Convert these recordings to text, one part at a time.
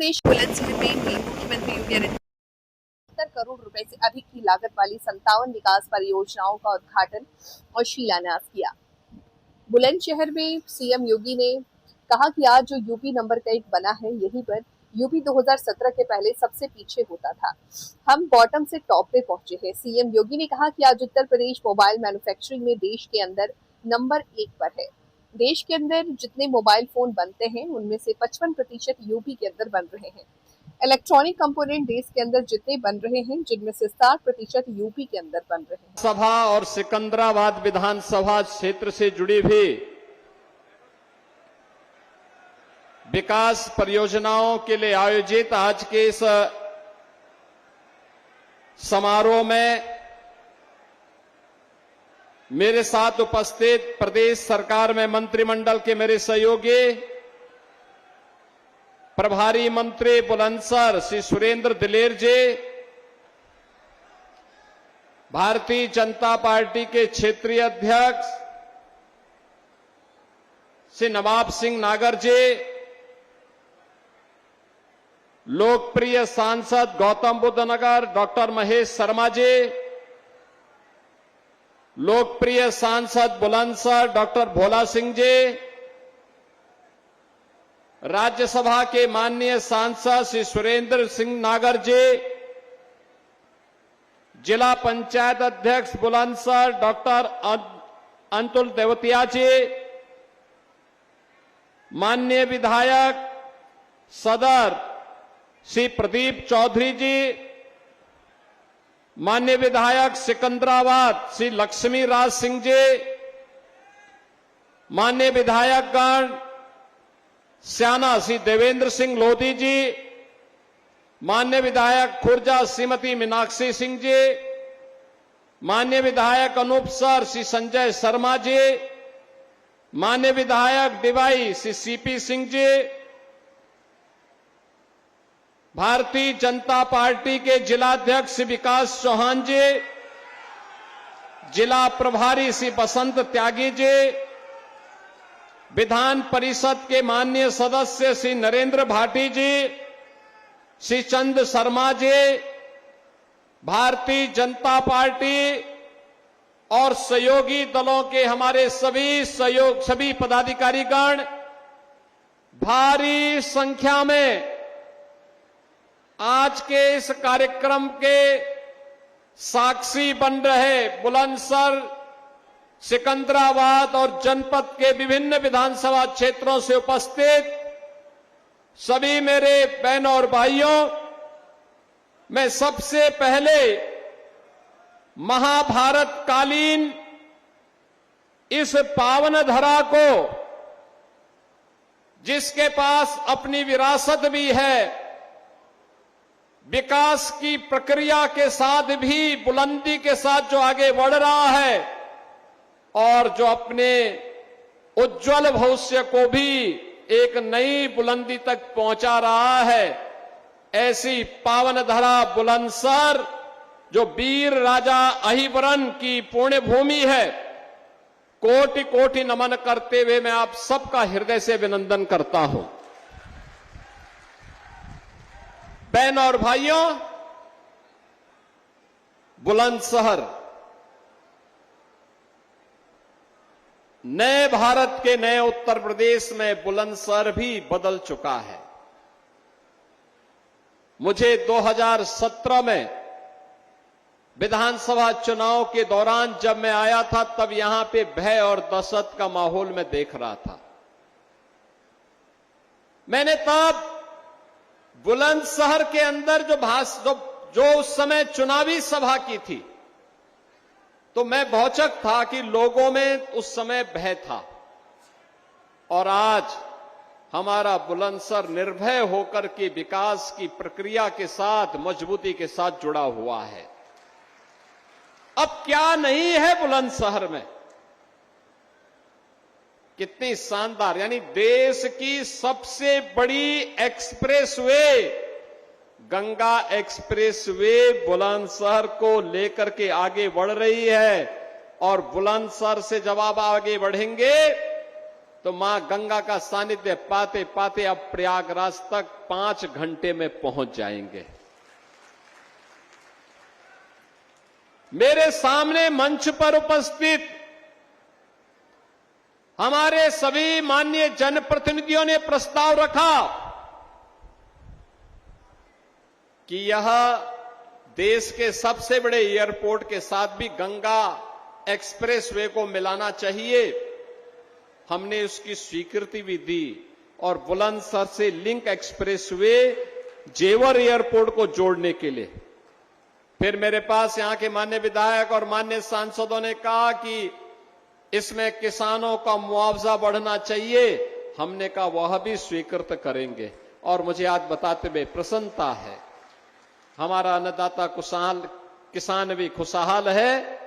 प्रदेश बुलंदशहर में मुख्यमंत्री योगी आदित्यनाथ 70 करोड़ रुपए से अधिक की लागत वाली 57 विकास परियोजनाओं का उद्घाटन और शिलान्यास किया। बुलंदशहर में सीएम योगी ने कहा कि आज जो यूपी नंबर 1 बना है, यहीं पर यूपी 2017 के पहले सबसे पीछे होता था। हम बॉटम से टॉप पे पहुंचे हैं। सीएम योगी ने कहा कि आज उत्तर प्रदेश मोबाइल मैन्युफैक्चरिंग में देश के अंदर नंबर 1 पर है। देश के अंदर जितने मोबाइल फोन बनते हैं, उनमें से 55% यूपी के अंदर बन रहे हैं। इलेक्ट्रॉनिक कंपोनेंट देश के अंदर जितने बन रहे हैं, जिनमें से 60% यूपी के अंदर बन रहे हैं। सभा और सिकंदराबाद विधानसभा क्षेत्र से जुड़ी हुई विकास परियोजनाओं के लिए आयोजित आज के इस समारोह में मेरे साथ उपस्थित प्रदेश सरकार में मंत्रिमंडल के मेरे सहयोगी प्रभारी मंत्री बुलंदशहर श्री सुरेंद्र दिलेर जी, भारतीय जनता पार्टी के क्षेत्रीय अध्यक्ष श्री नवाब सिंह नागर जी, लोकप्रिय सांसद गौतम बुद्ध नगर डॉक्टर महेश शर्मा जी, लोकप्रिय सांसद बुलंदशहर डॉक्टर भोला सिंह जी, राज्यसभा के माननीय सांसद श्री सुरेंद्र सिंह नागर जी, जिला पंचायत अध्यक्ष बुलंदशहर डॉक्टर अंतुल देवतिया जी, माननीय विधायक सदर श्री प्रदीप चौधरी जी, माननीय विधायक सिकंदराबाद श्री लक्ष्मी राज सिंह जी, माननीय विधायकगण स्याना श्री देवेंद्र सिंह लोधी जी, माननीय विधायक खुर्जा श्रीमती मीनाक्षी सिंह जी, माननीय विधायक अनूपसर श्री संजय शर्मा जी, माननीय विधायक डिवाई श्री सीपी सिंह जी, भारतीय जनता पार्टी के जिलाध्यक्ष श्री विकास चौहान जी, जिला प्रभारी श्री बसंत त्यागी जी, विधान परिषद के माननीय सदस्य श्री नरेंद्र भाटी जी, श्री चंद शर्मा जी, भारतीय जनता पार्टी और सहयोगी दलों के हमारे सभी पदाधिकारीगण भारी संख्या में आज के इस कार्यक्रम के साक्षी बन रहे बुलंदशहर, सिकंदराबाद और जनपद के विभिन्न विधानसभा क्षेत्रों से उपस्थित सभी मेरे बहनों और भाइयों, मैं सबसे पहले महाभारत कालीन इस पावन धरा को, जिसके पास अपनी विरासत भी है, विकास की प्रक्रिया के साथ भी बुलंदी के साथ जो आगे बढ़ रहा है और जो अपने उज्जवल भविष्य को भी एक नई बुलंदी तक पहुंचा रहा है, ऐसी पावन धरा बुलंदशहर जो वीर राजा अहिबरन की पुण्य भूमि है, कोटि कोटि नमन करते हुए मैं आप सबका हृदय से अभिनंदन करता हूं। बहनों और भाइयों, बुलंदशहर नए भारत के नए उत्तर प्रदेश में बुलंदशहर भी बदल चुका है। मुझे 2017 में विधानसभा चुनाव के दौरान जब मैं आया था, तब यहां पे भय और दहशत का माहौल मैं देख रहा था। मैंने तब बुलंदशहर के अंदर जो उस समय चुनावी सभा की थी, तो मैं भौचक था कि लोगों में उस समय भय था। और आज हमारा बुलंदशहर निर्भय होकर के विकास की प्रक्रिया के साथ मजबूती के साथ जुड़ा हुआ है। अब क्या नहीं है बुलंदशहर में, कितनी शानदार, यानी देश की सबसे बड़ी एक्सप्रेसवे गंगा एक्सप्रेसवे बुलंदशहर को लेकर के आगे बढ़ रही है। और बुलंदशहर से जब आप आगे बढ़ेंगे तो मां गंगा का सानिध्य पाते पाते अब प्रयागराज तक 5 घंटे में पहुंच जाएंगे। मेरे सामने मंच पर उपस्थित हमारे सभी माननीय जनप्रतिनिधियों ने प्रस्ताव रखा कि यह देश के सबसे बड़े एयरपोर्ट के साथ भी गंगा एक्सप्रेसवे को मिलाना चाहिए। हमने उसकी स्वीकृति भी दी और बुलंदशहर से लिंक एक्सप्रेसवे जेवर एयरपोर्ट को जोड़ने के लिए। फिर मेरे पास यहां के माननीय विधायक और माननीय सांसदों ने कहा कि इसमें किसानों का मुआवजा बढ़ना चाहिए। हमने कहा वह भी स्वीकृत करेंगे। और मुझे आज बताते हुए प्रसन्नता है, हमारा अन्नदाता किसान भी खुशहाल है।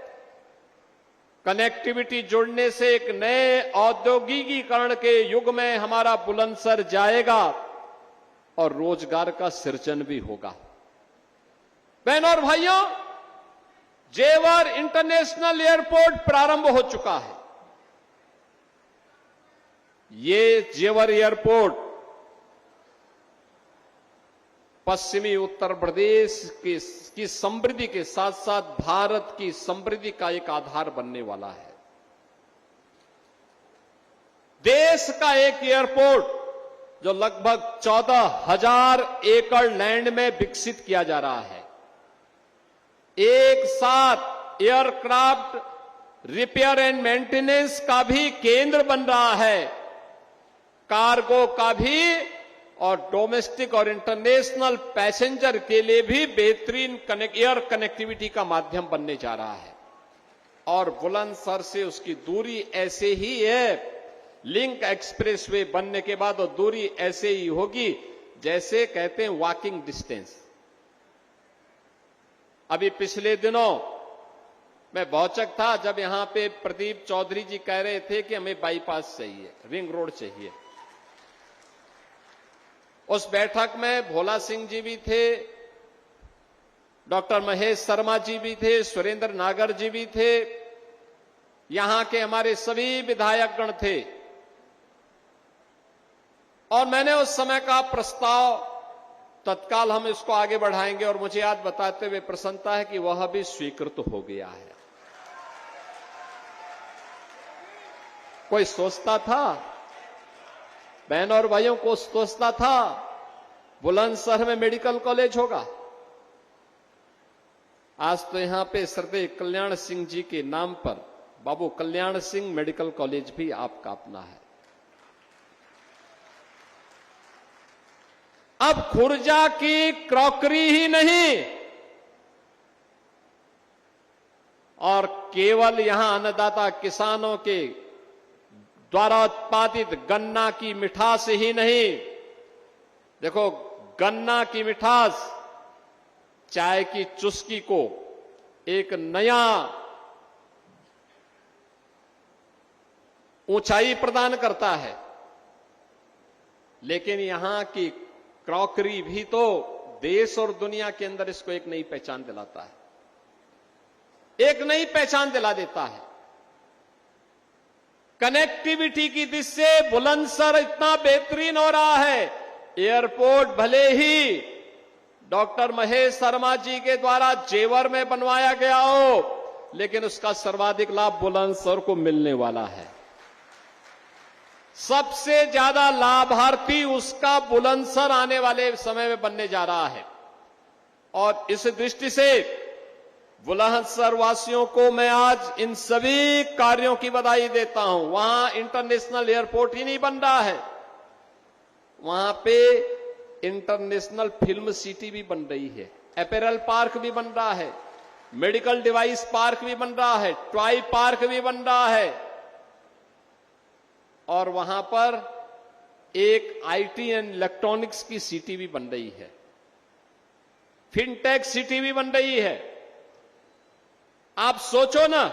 कनेक्टिविटी जुड़ने से एक नए औद्योगिकीकरण के युग में हमारा बुलंदशहर जाएगा और रोजगार का सृजन भी होगा। बहनों और भाइयों, जेवर इंटरनेशनल एयरपोर्ट प्रारंभ हो चुका है। ये जेवर एयरपोर्ट पश्चिमी उत्तर प्रदेश की समृद्धि के साथ साथ भारत की समृद्धि का एक आधार बनने वाला है। देश का एक एयरपोर्ट जो लगभग 14,000 एकड़ लैंड में विकसित किया जा रहा है। एक साथ एयरक्राफ्ट रिपेयर एंड मेंटेनेंस का भी केंद्र बन रहा है, कार्गो का भी और डोमेस्टिक और इंटरनेशनल पैसेंजर के लिए भी बेहतरीन एयर कनेक्टिविटी का माध्यम बनने जा रहा है। और बुलंदशहर से उसकी दूरी ऐसे ही है, लिंक एक्सप्रेसवे बनने के बाद वो दूरी ऐसे ही होगी जैसे कहते हैं वॉकिंग डिस्टेंस। अभी पिछले दिनों मैं भौचक था जब यहां पे प्रदीप चौधरी जी कह रहे थे कि हमें बाईपास चाहिए, रिंग रोड चाहिए। उस बैठक में भोला सिंह जी भी थे, डॉक्टर महेश शर्मा जी भी थे, सुरेंद्र नागर जी भी थे, यहां के हमारे सभी विधायकगण थे। और मैंने उस समय का प्रस्ताव तत्काल हम इसको आगे बढ़ाएंगे और मुझे आज बताते हुए प्रसन्नता है कि वह भी स्वीकृत हो गया है। कोई सोचता था, बहनों और भाइयों को सोचता था बुलंदशहर में मेडिकल कॉलेज होगा? आज तो यहां पे श्रद्धेय कल्याण सिंह जी के नाम पर बाबू कल्याण सिंह मेडिकल कॉलेज भी आपका अपना है। अब खुर्जा की क्रॉकरी ही नहीं और केवल यहां अन्नदाता किसानों के द्वारा उत्पादित गन्ना की मिठास ही नहीं, देखो गन्ना की मिठास चाय की चुस्की को एक नया ऊंचाई प्रदान करता है, लेकिन यहां की क्रॉकरी भी तो देश और दुनिया के अंदर इसको एक नई पहचान दिलाता है, एक नई पहचान दिला देता है। कनेक्टिविटी की दृष्टि से बुलंदशहर इतना बेहतरीन हो रहा है। एयरपोर्ट भले ही डॉक्टर महेश शर्मा जी के द्वारा जेवर में बनवाया गया हो, लेकिन उसका सर्वाधिक लाभ बुलंदशहर को मिलने वाला है। सबसे ज्यादा लाभार्थी उसका बुलंदशहर आने वाले समय में बनने जा रहा है। और इस दृष्टि से बुलंदशहर वासियों को मैं आज इन सभी कार्यों की बधाई देता हूं। वहां इंटरनेशनल एयरपोर्ट ही नहीं बन रहा है, वहां पे इंटरनेशनल फिल्म सिटी भी बन रही है, अपैरल पार्क भी बन रहा है, मेडिकल डिवाइस पार्क भी बन रहा है, टॉय पार्क भी बन रहा है और वहां पर एक आईटी एंड इलेक्ट्रॉनिक्स की सिटी भी बन रही है, फिनटेक सिटी भी बन रही है। आप सोचो ना,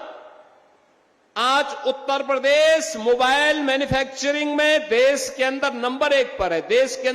आज उत्तर प्रदेश मोबाइल मैन्युफैक्चरिंग में देश के अंदर नंबर 1 पर है। देश के